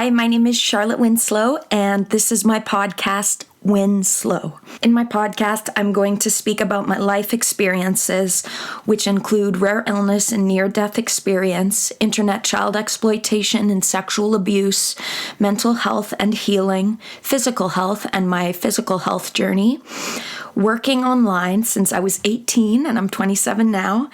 Hi, my name is Charlotte Winslow, and this is my podcast, Winslow. In my podcast, I'm going to speak about my life experiences, which include rare illness and near-death experience, internet child exploitation and sexual abuse, mental health and healing, physical health and my physical health journey, working online since I was 18 and I'm 27 now,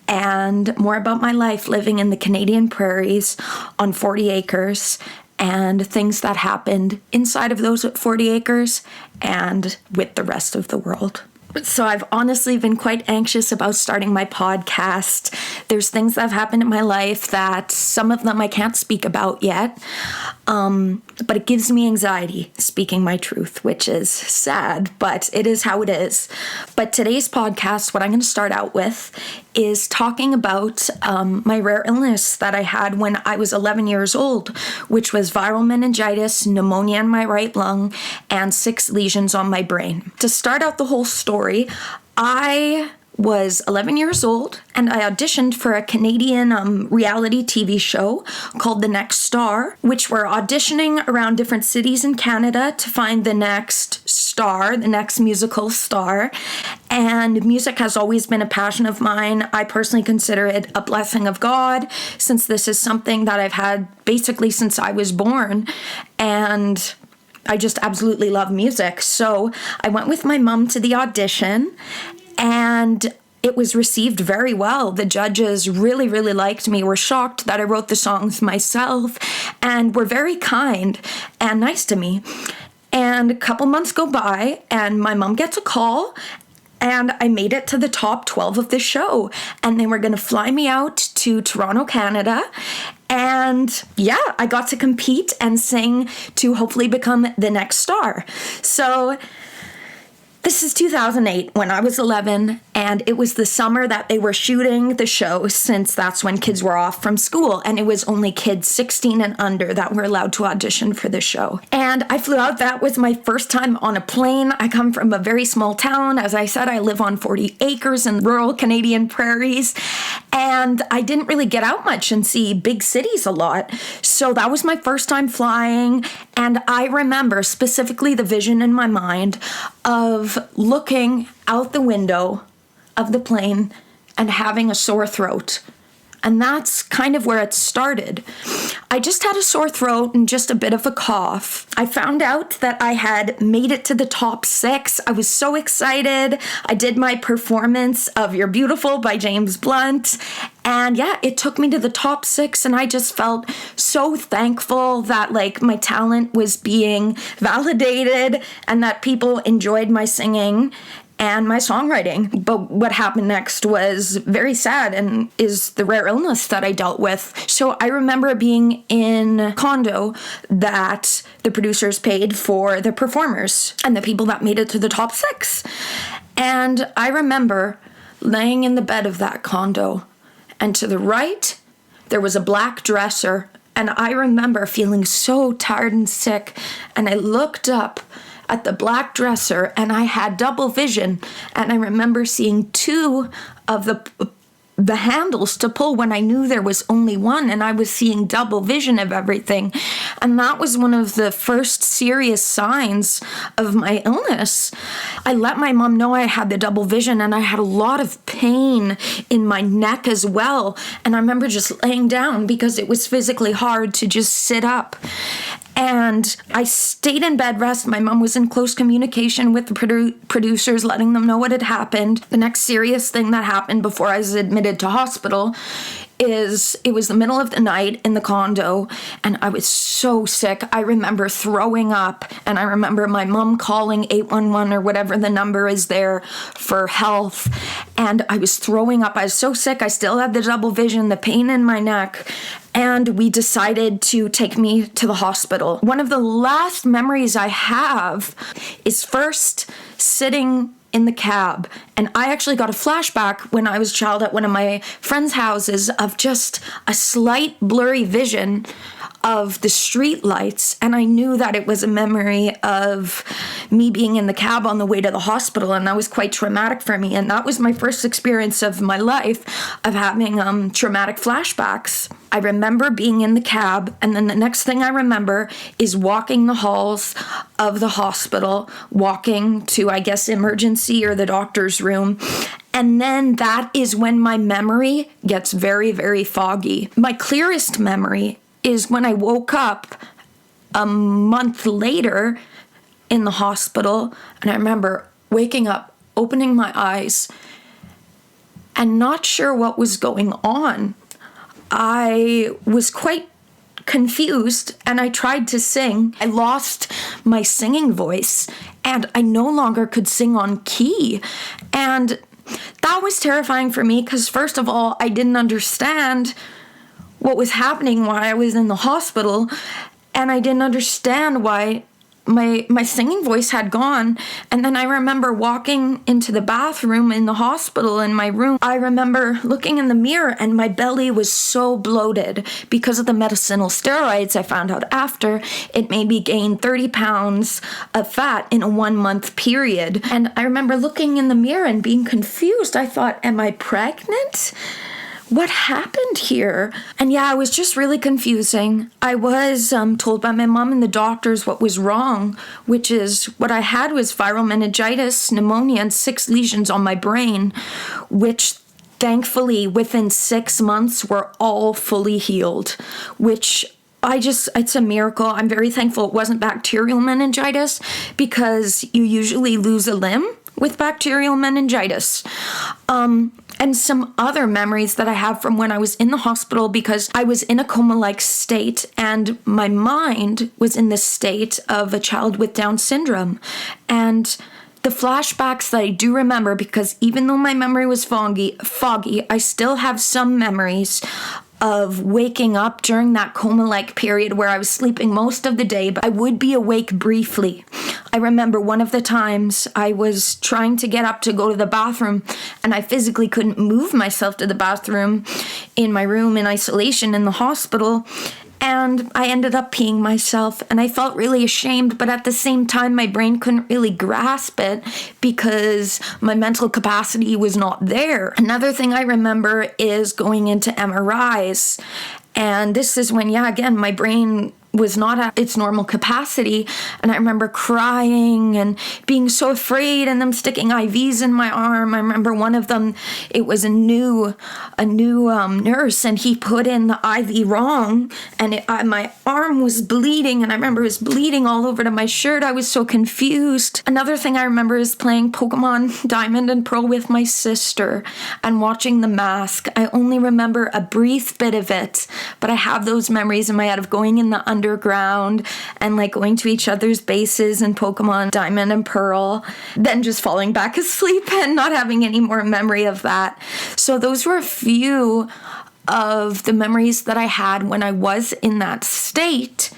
and more about my life living in the Canadian prairies on 40 acres and things that happened inside of those 40 acres and with the rest of the world. So I've honestly been quite anxious about starting my podcast. There's things that have happened in my life that some of them I can't speak about yet, but it gives me anxiety speaking my truth, which is sad, but it is how it is. But today's podcast, what I'm going to start out with is talking about my rare illness that I had when I was 11 years old, which was viral meningitis, pneumonia in my right lung, and 6 lesions on my brain. To start out the whole story, I was 11 years old and I auditioned for a Canadian reality TV show called The Next Star, which were auditioning around different cities in Canada to find the next star, the next musical star. And music has always been a passion of mine. I personally consider it a blessing of God, since this is something that I've had basically since I was born. And I just absolutely love music. So I went with my mom to the audition and it was received very well. The judges really, really liked me, were shocked that I wrote the songs myself, and were very kind and nice to me. And a couple months go by and my mom gets a call and I made it to the top 12 of the show. And they were going to fly me out to Toronto, Canada. And yeah, I got to compete and sing to hopefully become the next star. So this is 2008 when I was 11, and it was the summer that they were shooting the show, since that's when kids were off from school, and it was only kids 16 and under that were allowed to audition for the show. And I flew out. That was my first time on a plane. I come from a very small town. As I said, I live on 40 acres in rural Canadian prairies, and I didn't really get out much and see big cities a lot. So that was my first time flying, and I remember specifically the vision in my mind of looking out the window of the plane and having a sore throat. And that's kind of where it started. I just had a sore throat and just a bit of a cough. I found out that I had made it to the top 6. I was so excited. I did my performance of You're Beautiful by James Blunt. And yeah, it took me to the top 6, and I just felt so thankful that my talent was being validated and that people enjoyed my singing and my songwriting. But what happened next was very sad, and is the rare illness that I dealt with. So I remember being in a condo that the producers paid for the performers and the people that made it to the top 6. And I remember laying in the bed of that condo, and to the right, there was a black dresser. And I remember feeling so tired and sick, and I looked up at the black dresser and I had double vision, and I remember seeing 2 of the handles to pull when I knew there was only one, and I was seeing double vision of everything. And that was one of the first serious signs of my illness. I let my mom know I had the double vision, and I had a lot of pain in my neck as well. And I remember just laying down because it was physically hard to just sit up. And I stayed in bed rest. My mom was in close communication with the producers, letting them know what had happened. The next serious thing that happened before I was admitted to hospital is it was the middle of the night in the condo, and I was so sick. I remember throwing up, and I remember my mom calling 811 or whatever the number is there for health, and I was throwing up. I was so sick. I still had the double vision, the pain in my neck, and we decided to take me to the hospital. One of the last memories I have is first sitting in the cab, and I actually got a flashback when I was a child at one of my friends' houses of just a slight blurry vision of the street lights, and I knew that it was a memory of me being in the cab on the way to the hospital, and that was quite traumatic for me. And that was my first experience of my life of having traumatic flashbacks. I remember being in the cab, and then the next thing I remember is walking the halls of the hospital, walking to, I guess, emergency or the doctor's room. And then that is when my memory gets very, very foggy. My clearest memory is when I woke up a month later in the hospital, and I remember waking up, opening my eyes, and not sure what was going on. I was quite confused, and I tried to sing. I lost my singing voice, and I no longer could sing on key. And that was terrifying for me because, first of all, I didn't understand what was happening while I was in the hospital, and I didn't understand why my singing voice had gone. And then I remember walking into the bathroom in the hospital in my room. I remember looking in the mirror, and my belly was so bloated because of the medicinal steroids. I found out after it made me gain 30 pounds of fat in a 1 month period. And I remember looking in the mirror and being confused. I thought, am I pregnant? What happened here? And yeah, it was just really confusing. I was told by my mom and the doctors what was wrong, which is what I had was viral meningitis, pneumonia, and 6 lesions on my brain, which thankfully within 6 months were all fully healed, which it's a miracle. I'm very thankful it wasn't bacterial meningitis because you usually lose a limb with bacterial meningitis. And some other memories that I have from when I was in the hospital, because I was in a coma-like state and my mind was in the state of a child with Down syndrome. And the flashbacks that I do remember, because even though my memory was foggy, I still have some memories of waking up during that coma-like period where I was sleeping most of the day, but I would be awake briefly. I remember one of the times I was trying to get up to go to the bathroom, and I physically couldn't move myself to the bathroom in my room in isolation in the hospital. And I ended up peeing myself, and I felt really ashamed, but at the same time, my brain couldn't really grasp it because my mental capacity was not there. Another thing I remember is going into MRIs, and this is when, again, my brain was not at its normal capacity, and I remember crying and being so afraid, and them sticking IVs in my arm. I remember one of them, it was a new nurse, and he put in the IV wrong, and my arm was bleeding, and I remember it was bleeding all over to my shirt. I was so confused. Another thing I remember is playing Pokemon Diamond and Pearl with my sister and watching The Mask. I only remember a brief bit of it, but I have those memories in my head of going in the underground and like going to each other's bases in Pokemon Diamond and Pearl, then just falling back asleep and not having any more memory of that. So those were a few of the memories that I had when I was in that state.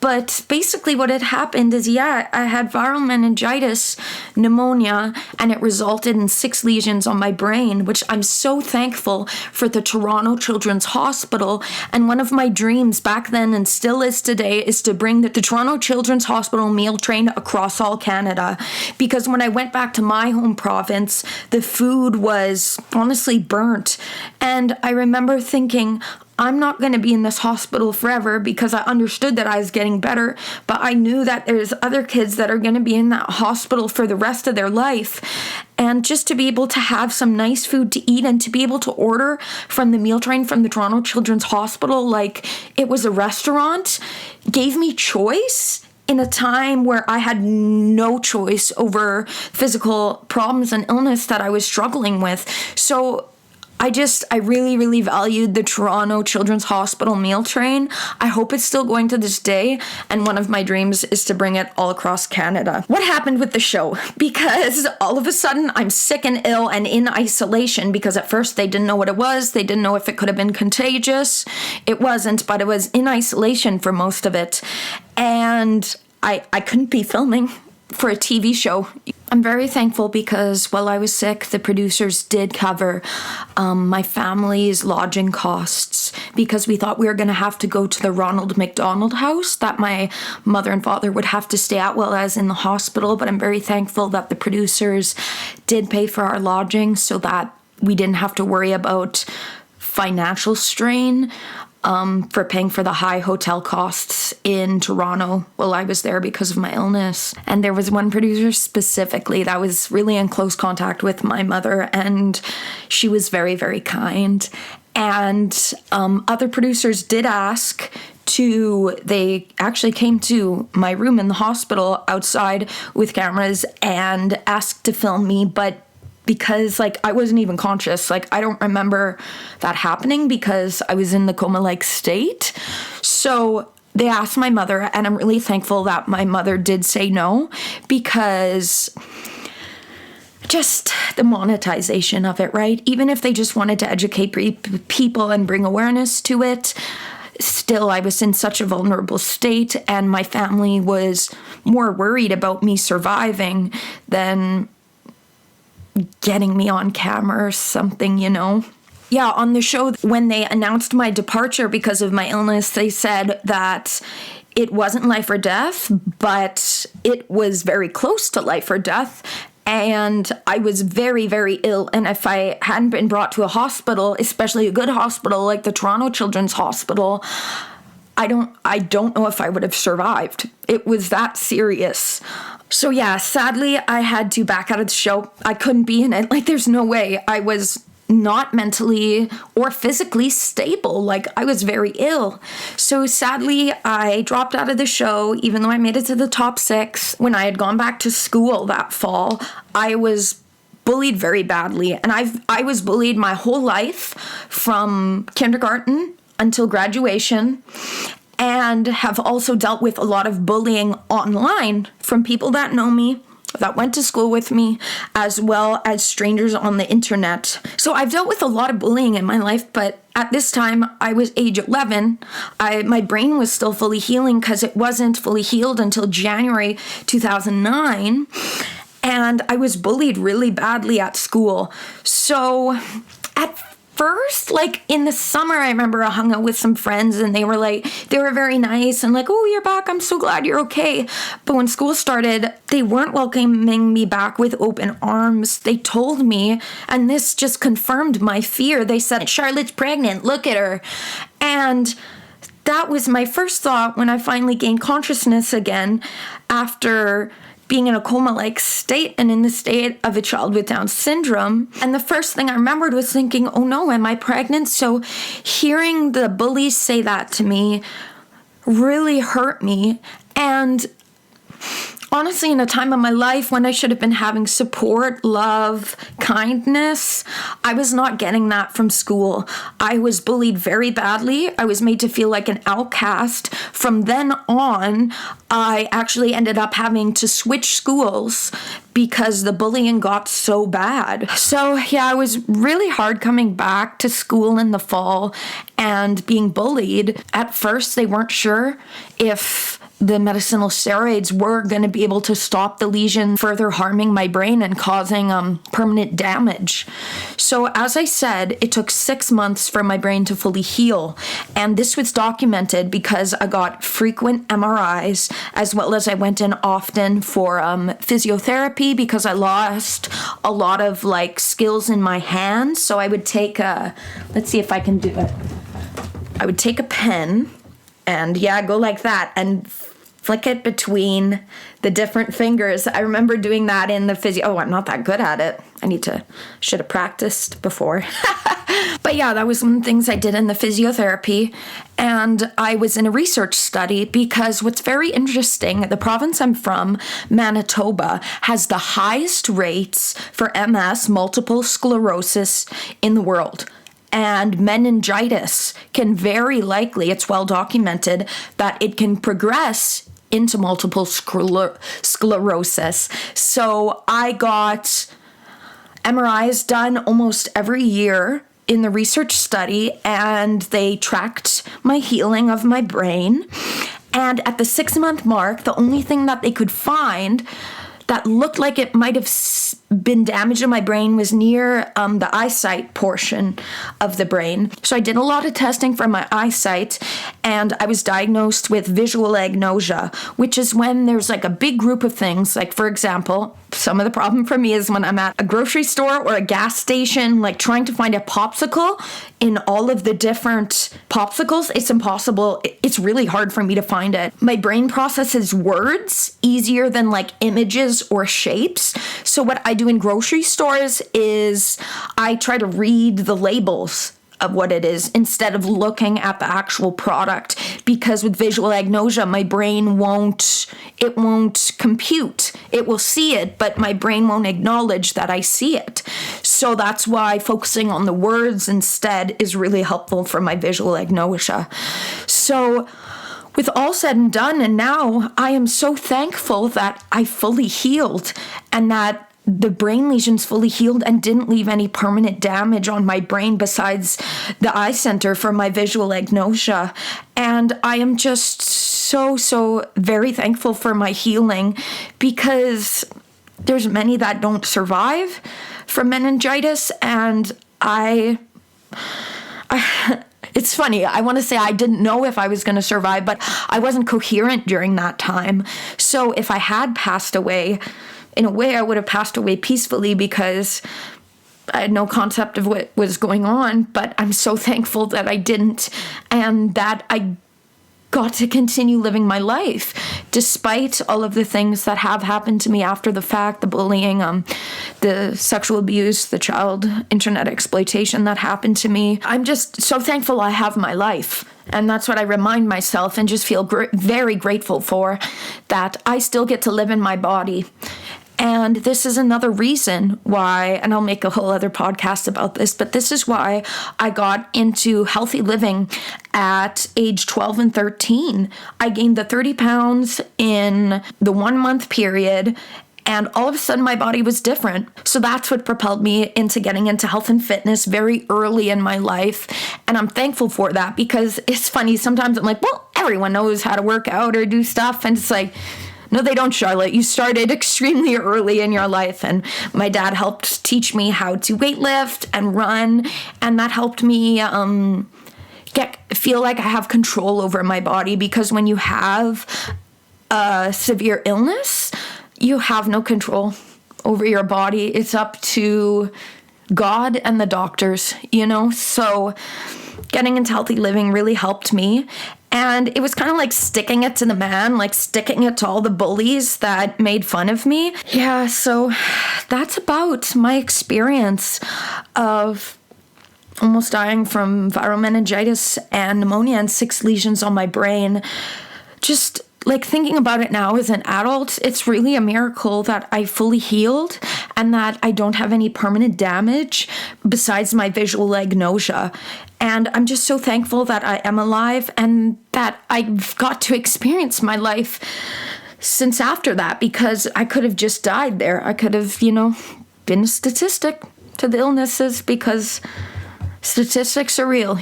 But basically what had happened is, I had viral meningitis, pneumonia, and it resulted in 6 lesions on my brain, which I'm so thankful for the Toronto Children's Hospital. And one of my dreams back then and still is today is to bring the Toronto Children's Hospital meal train across all Canada. Because when I went back to my home province, the food was honestly burnt. And I remember thinking, I'm not going to be in this hospital forever, because I understood that I was getting better, but I knew that there's other kids that are going to be in that hospital for the rest of their life. And just to be able to have some nice food to eat and to be able to order from the meal train from the Toronto Children's Hospital like it was a restaurant gave me choice in a time where I had no choice over physical problems and illness that I was struggling with. So I really, really valued the Toronto Children's Hospital meal train. I hope it's still going to this day, and one of my dreams is to bring it all across Canada. What happened with the show? Because all of a sudden I'm sick and ill and in isolation, because at first they didn't know what it was. They didn't know if it could have been contagious. It wasn't, but it was in isolation for most of it. And I couldn't be filming for a TV show. I'm very thankful because while I was sick, the producers did cover my family's lodging costs, because we thought we were going to have to go to the Ronald McDonald house that my mother and father would have to stay at while I was in the hospital. But I'm very thankful that the producers did pay for our lodging so that we didn't have to worry about financial strain. for paying for the high hotel costs in Toronto while I was there because of my illness. And there was one producer specifically that was really in close contact with my mother, and she was very, very kind. And other producers did ask they actually came to my room in the hospital outside with cameras and asked to film me, but because I wasn't even conscious, I don't remember that happening because I was in the coma-like state. So they asked my mother, and I'm really thankful that my mother did say no, because just the monetization of it, right? Even if they just wanted to educate people and bring awareness to it, still I was in such a vulnerable state, and my family was more worried about me surviving than getting me on camera or something, Yeah, on the show, when they announced my departure because of my illness, they said that it wasn't life or death, but it was very close to life or death. And I was very, very ill. And if I hadn't been brought to a hospital, especially a good hospital like the Toronto Children's Hospital, I don't know if I would have survived. It was that serious. So yeah, sadly, I had to back out of the show. I couldn't be in it. There's no way. I was not mentally or physically stable. I was very ill. So sadly, I dropped out of the show, even though I made it to the top 6. When I had gone back to school that fall, I was bullied very badly. And I was bullied my whole life from kindergarten until graduation, and have also dealt with a lot of bullying online from people that know me, that went to school with me, as well as strangers on the internet. So I've dealt with a lot of bullying in my life, but at this time, I was age 11. My brain was still fully healing because it wasn't fully healed until January 2009. And I was bullied really badly at school. So at first, in the summer, I remember I hung out with some friends, and they were very nice and oh, you're back, I'm so glad you're okay. But when school started, they weren't welcoming me back with open arms. They told me, and this just confirmed my fear, they said, Charlotte's pregnant, look at her. And that was my first thought when I finally gained consciousness again after being in a coma-like state and in the state of a child with Down syndrome. And the first thing I remembered was thinking, oh no, am I pregnant? So hearing the bullies say that to me really hurt me. And honestly, in a time of my life when I should have been having support, love, kindness, I was not getting that from school. I was bullied very badly. I was made to feel like an outcast. From then on, I actually ended up having to switch schools because the bullying got so bad. So yeah, it was really hard coming back to school in the fall and being bullied. At first, they weren't sure if the medicinal steroids were going to be able to stop the lesion further harming my brain and causing permanent damage. So as I said, it took 6 months for my brain to fully heal. And this was documented because I got frequent MRIs, as well as I went in often for physiotherapy because I lost a lot of skills in my hands. So I would take let's see if I can do it. I would take a pen and go like that and flick it between the different fingers. I remember doing that in the physio. Oh, I'm not that good at it. Should have practiced before. But yeah, that was one of the things I did in the physiotherapy. And I was in a research study because what's very interesting, the province I'm from, Manitoba, has the highest rates for MS, multiple sclerosis, in the world. And meningitis can very likely, it's well documented, that it can progress into multiple sclerosis. So I got MRIs done almost every year in the research study, and they tracked my healing of my brain. And at the 6-month mark, the only thing that they could find that looked like it might have been damage in my brain was near the eyesight portion of the brain. So I did a lot of testing for my eyesight, and I was diagnosed with visual agnosia, which is when there's a big group of things, for example, some of the problem for me is when I'm at a grocery store or a gas station, like trying to find a popsicle in all of the different popsicles. It's impossible. It's really hard for me to find it. My brain processes words easier than like images or shapes. So what I do in grocery stores is I try to read the labels of what it is instead of looking at the actual product, because with visual agnosia my brain won't compute. It will see it, but my brain won't acknowledge that I see it. So that's why focusing on the words instead is really helpful for my visual agnosia. So with all said and done, and now I am so thankful that I fully healed and that the brain lesions fully healed and didn't leave any permanent damage on my brain besides the eye center for my visual agnosia. And I am just so very thankful for my healing, because there's many that don't survive from meningitis. And it's funny, I want to say I didn't know if I was going to survive, but I wasn't coherent during that time. So if I had passed away, in a way, I would have passed away peacefully because I had no concept of what was going on. But I'm so thankful that I didn't, and that I got to continue living my life despite all of the things that have happened to me after the fact, the bullying, the sexual abuse, the child internet exploitation that happened to me. I'm just so thankful I have my life. And that's what I remind myself and just feel very grateful for, that I still get to live in my body. And this is another reason why, and I'll make a whole other podcast about this, but this is why I got into healthy living at age 12 and 13. I gained the 30 pounds in the 1 month period, and all of a sudden my body was different. So that's what propelled me into getting into health and fitness very early in my life. And I'm thankful for that, because it's funny, sometimes I'm like, well, everyone knows how to work out or do stuff. And it's like, no, they don't, Charlotte. You started extremely early in your life, and my dad helped teach me how to weightlift and run, and that helped me feel like I have control over my body, because when you have a severe illness, you have no control over your body. It's up to God and the doctors, So getting into healthy living really helped me. And it was kind of like sticking it to the man, like sticking it to all the bullies that made fun of me. Yeah, so that's about my experience of almost dying from viral meningitis and pneumonia and 6 lesions on my brain. Just like thinking about it now as an adult, it's really a miracle that I fully healed and that I don't have any permanent damage besides my visual agnosia. And I'm just so thankful that I am alive and that I've got to experience my life since after that, because I could have just died there. I could have, been a statistic to the illnesses, because statistics are real,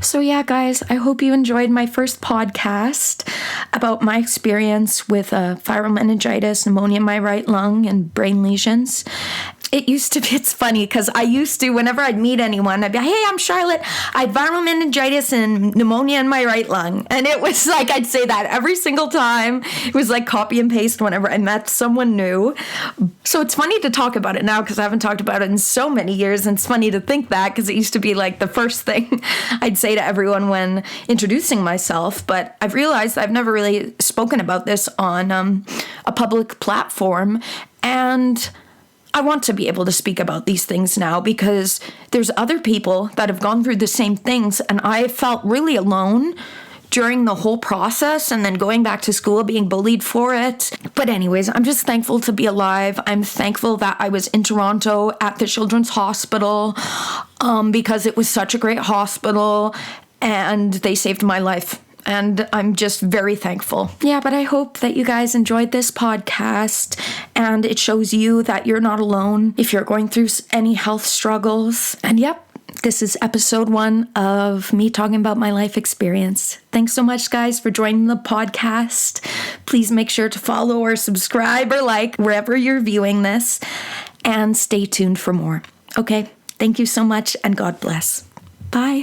So yeah, guys, I hope you enjoyed my first podcast about my experience with viral meningitis, pneumonia in my right lung, and brain lesions. It's funny because I used to, whenever I'd meet anyone, I'd be like, hey, I'm Charlotte. I had viral meningitis and pneumonia in my right lung. And it was like, I'd say that every single time. It was like copy and paste whenever I met someone new. So it's funny to talk about it now because I haven't talked about it in so many years. And it's funny to think that, because it used to be like the first thing I'd say to everyone when introducing myself. But I've realized I've never really spoken about this on a public platform. And I want to be able to speak about these things now, because there's other people that have gone through the same things, and I felt really alone during the whole process, and then going back to school being bullied for it. But anyways, I'm just thankful to be alive. I'm thankful that I was in Toronto at the Children's Hospital because it was such a great hospital and they saved my life. And I'm just very thankful. Yeah, but I hope that you guys enjoyed this podcast and it shows you that you're not alone if you're going through any health struggles. And yep, this is episode 1 of me talking about my life experience. Thanks so much, guys, for joining the podcast. Please make sure to follow or subscribe or like wherever you're viewing this, and stay tuned for more. Okay, thank you so much and God bless. Bye.